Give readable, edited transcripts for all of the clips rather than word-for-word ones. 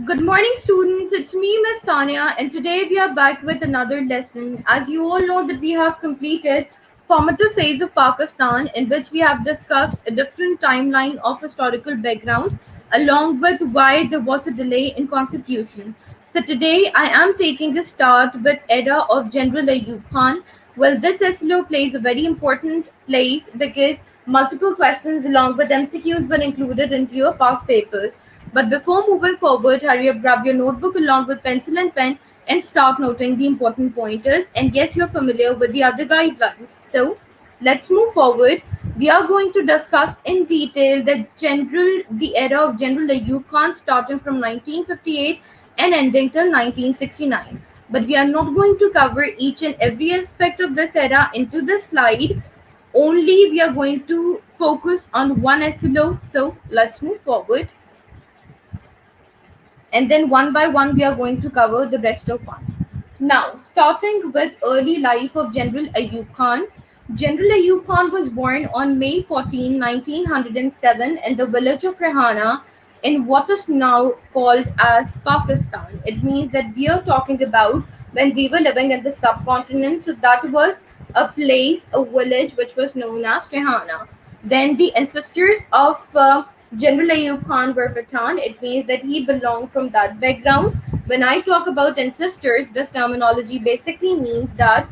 Good morning, students. It's me, Miss Sania, and today we are back with another lesson. As you all know, that we have completed formative phase of Pakistan, in which we have discussed a different timeline of historical background, along with why there was a delay in constitution. So today I am taking a start with era of General Ayub Khan. Well, this SLO plays a very important place because multiple questions along with MCQs were included into your past papers. But before moving forward, hurry up, grab your notebook along with pencil and pen and start noting the important pointers. And yes, you're familiar with the other guidelines. So let's move forward. We are going to discuss in detail the era of General Ayub Khan starting from 1958 and ending till 1969. But we are not going to cover each and every aspect of this era into this slide. Only we are going to focus on one SLO. So let's move forward, and then one by one we are going to cover the rest of one. Now, starting with early life of General Ayub Khan. General Ayub Khan was born on May 14, 1907 in the village of Rehana in what is now called as Pakistan. It means that we are talking about when we were living in the subcontinent. So that was a place, a village which was known as Rehana. Then the ancestors of General Ayub Khan were Pathan. It means that he belonged from that background. When I talk about ancestors, this terminology basically means that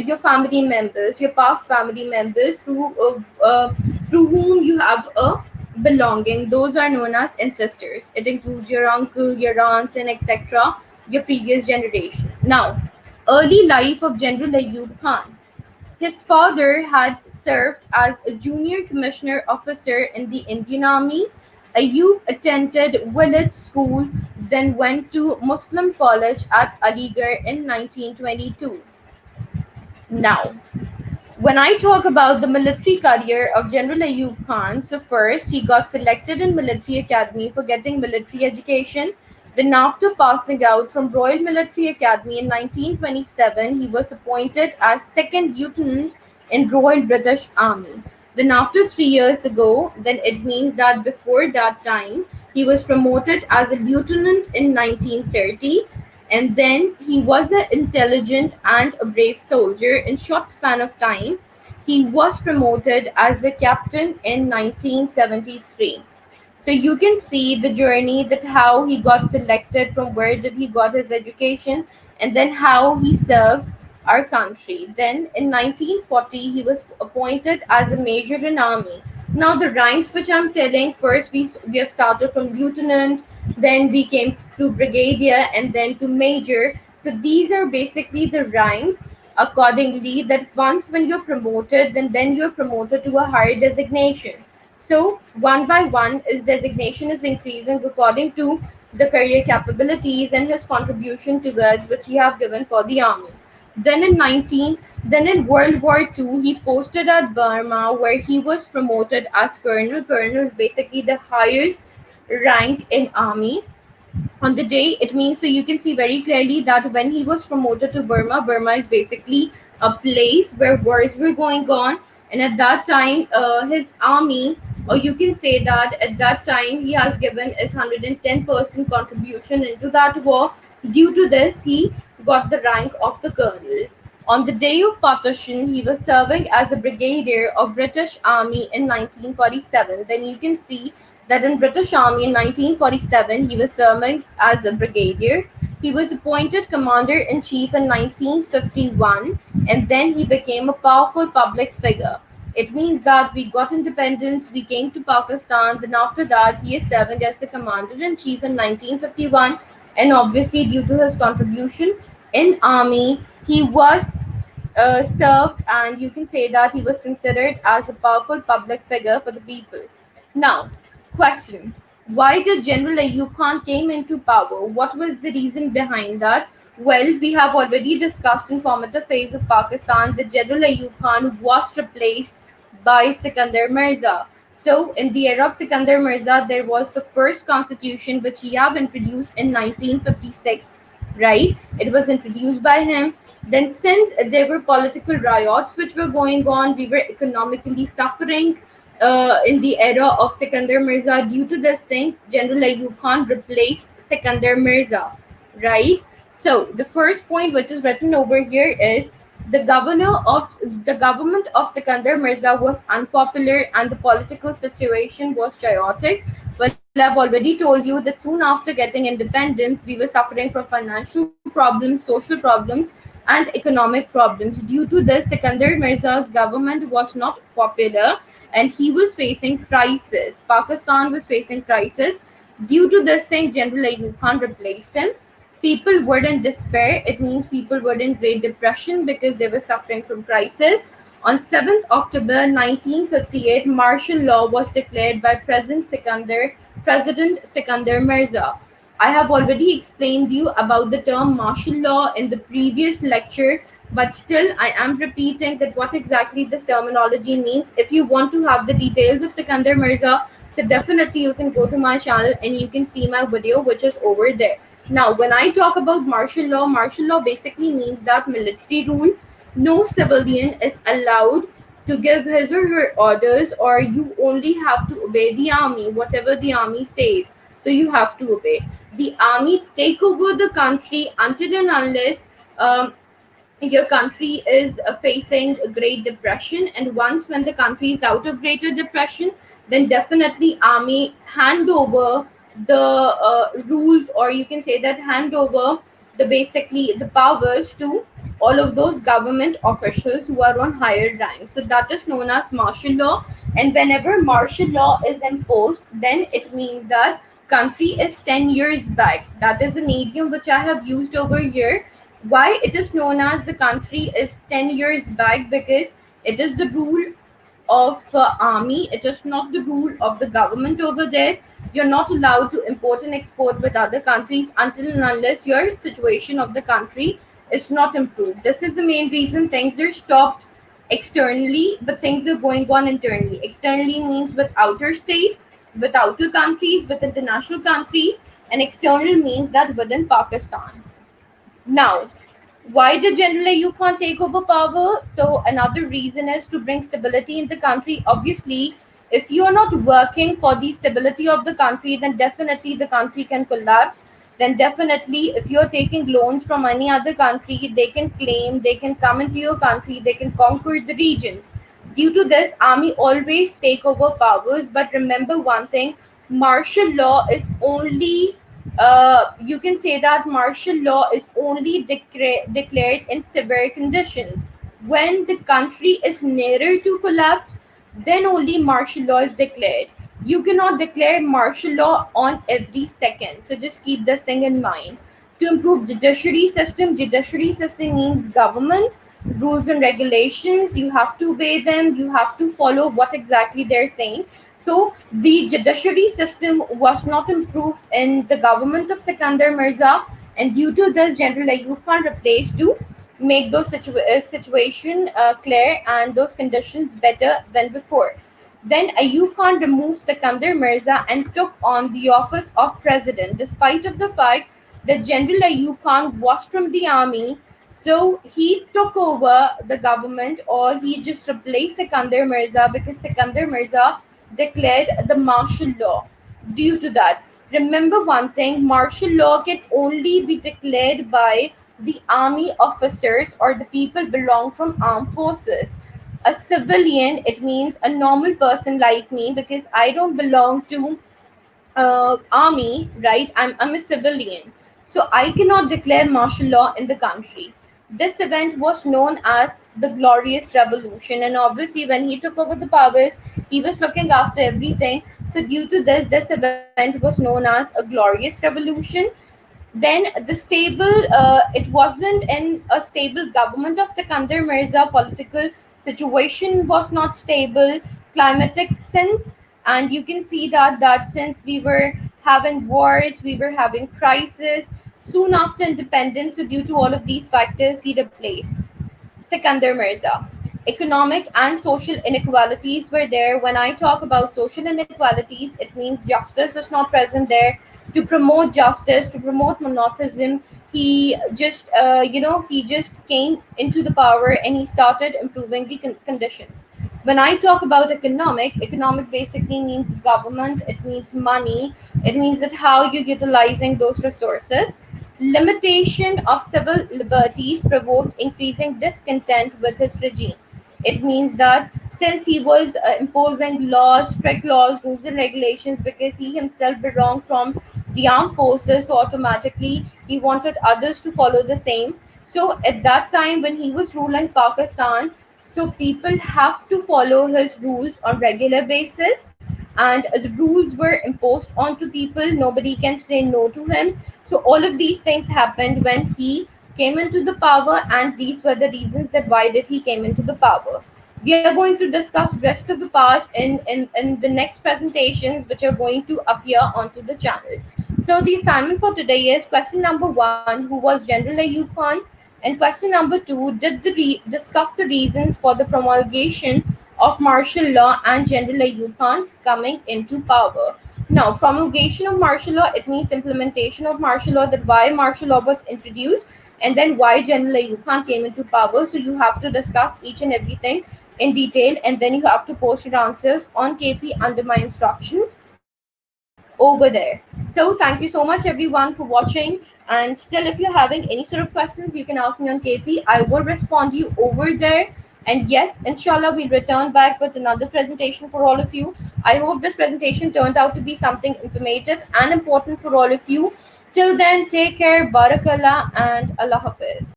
your family members, your past family members, through whom you have a belonging, those are known as ancestors. It includes your uncle, your aunts, and etc. Your previous generation. Now, early life of General Ayub Khan. His father had served as a junior commissioner officer in the Indian Army. Ayub attended village school, then went to Muslim college at Aligarh in 1922. Now, when I talk about the military career of General Ayub Khan, so first he got selected in military academy for getting military education. Then after passing out from Royal Military Academy in 1927, he was appointed as second lieutenant in Royal British Army. Then after 3 years ago, then it means that before that time, he was promoted as a lieutenant in 1930, and then he was an intelligent and a brave soldier. In short span of time, he was promoted as a captain in 1973. So you can see the journey, that how he got selected, from where did he got his education, and then how he served our country. Then in 1940 he was appointed as a major in army. Now the ranks which I'm telling, first we have started from lieutenant, then we came to brigadier, and then to major. So these are basically the ranks accordingly, that once when you're promoted, then you're promoted to a higher designation. So one by one, his designation is increasing according to the career capabilities and his contribution towards which he have given for the army. Then in World War II, he posted at Burma, where he was promoted as colonel. Colonel is basically the highest rank in army on the day. It means, so you can see very clearly that when he was promoted to Burma, Burma is basically a place where wars were going on, and at that time his army, or you can say that at that time he has given his 110% contribution into that war. Due to this, he got the rank of the colonel. On the day of partition, he was serving as a brigadier of British Army in 1947. Then you can see that in British Army in 1947, he was serving as a brigadier. He was appointed commander in chief in 1951, and then he became a powerful public figure. It means that we got independence, we came to Pakistan, then after that, he is serving as a commander in chief in 1951, and obviously, due to his contribution in army, he was served, and you can say that he was considered as a powerful public figure for the people. Now, question: why did General Ayub Khan came into power? What was the reason behind that? Well, we have already discussed in formative phase of Pakistan that General Ayub Khan was replaced by Sikandar Mirza. So, in the era of Sikandar Mirza, there was the first constitution which he have introduced in 1956, right? It was introduced by him. Then, since there were political riots which were going on, we were economically suffering in the era of Sikandar Mirza. Due to this thing, General Ayub Khan replaced Sikandar Mirza, right? So the first point which is written over here is the governor of the government of Sikandar Mirza was unpopular and the political situation was chaotic. Well, I've already told you that soon after getting independence, we were suffering from financial problems, social problems, and economic problems. Due to this, Sikandar Mirza's government was not popular and he was facing crisis. Pakistan was facing crisis. Due to this thing, General Ayub Khan replaced him. People were in despair. It means people were in great depression because they were suffering from crisis. On 7th October 1958, martial law was declared by President Sikandar Mirza. I have already explained you about the term martial law in the previous lecture, but still I am repeating that what exactly this terminology means. If you want to have the details of Sikandar Mirza, so definitely you can go to my channel and you can see my video which is over there. Now, when I talk about martial law basically means that military rule, no civilian is allowed to give his or her orders, or you only have to obey the army, whatever the army says. So you have to obey. The army take over the country until and unless your country is facing a great depression, and once when the country is out of greater depression, then definitely army hand over the rules, or you can say that hand over the basically the powers to all of those government officials who are on higher ranks. So that is known as martial law, and whenever martial law is imposed, then it means that country is 10 years back. That is the medium which I have used over here. Why it is known as the country is 10 years back? Because it is the rule of army, it is not the rule of the government over there. You're not allowed to import and export with other countries until and unless your situation of the country is not improved. This is the main reason things are stopped externally, but things are going on internally. Externally means with outer state, with outer countries, with international countries, and external means that within Pakistan. Now, why did General Ayub Khan take over power? So another reason is to bring stability in the country. Obviously, if you are not working for the stability of the country, then definitely the country can collapse. Then definitely, if you are taking loans from any other country, they can claim, they can come into your country, they can conquer the regions. Due to this, army always take over powers. But remember one thing: martial law is only you can say that martial law is only declared in severe conditions. When the country is nearer to collapse, then only martial law is declared. You cannot declare martial law on every second. So just keep this thing in mind. To improve judiciary system means government, rules and regulations. You have to obey them. You have to follow what exactly they're saying. So the judiciary system was not improved in the government of Sikandar Mirza, and due to this, General Ayub Khan replaced to make those situation clear and those conditions better than before. Then Ayub Khan removed Sikandar Mirza and took on the office of president, despite of the fact that General Ayub Khan was from the army. So he took over the government, or he just replaced Sikandar Mirza because Sikandar Mirza declared the martial law. Due to that, remember one thing: martial law can only be declared by the army officers or the people belong from armed forces. A civilian, it means a normal person like me, because I don't belong to army, right? I'm a civilian. So I cannot declare martial law in the country. This event was known as the Glorious Revolution, and obviously, when he took over the powers, he was looking after everything. So, due to this event was known as a Glorious Revolution. Then the stable, it wasn't in a stable government of Sikandar Mirza. Political situation was not stable. Climatic sense, and you can see that since we were having wars, we were having crisis soon after independence. So due to all of these factors, he replaced Sikandar Mirza. Economic and social inequalities were there. When I talk about social inequalities, it means justice is not present there. To promote justice, to promote monotheism, he just came into the power and he started improving the conditions. When I talk about economic basically means government, it means money, it means that how you're utilizing those resources. Limitation of civil liberties provoked increasing discontent with his regime. It means that since he was imposing laws, strict laws, rules, and regulations, because he himself belonged from the armed forces, so automatically he wanted others to follow the same. So at that time, when he was ruling Pakistan, so people have to follow his rules on regular basis, and the rules were imposed onto people. Nobody can say no to him. So all of these things happened when he came into the power, and these were the reasons that why did he came into the power. We are going to discuss rest of the part in the next presentations which are going to appear onto the channel. So the assignment for today is question number 1, who was General Ayub Khan, and question number 2, did discuss the reasons for the promulgation of martial law and General Ayub Khan coming into power. Now, promulgation of martial law, it means implementation of martial law, that why martial law was introduced, and then why General Ayub Khan came into power. So you have to discuss each and everything in detail, and then you have to post your answers on KP under my instructions over there. So thank you so much everyone for watching. And still, if you're having any sort of questions, you can ask me on KP. I will respond you over there. And yes, inshallah, we'll return back with another presentation for all of you. I hope this presentation turned out to be something informative and important for all of you. Till then, take care, barakallah, and Allah Hafiz.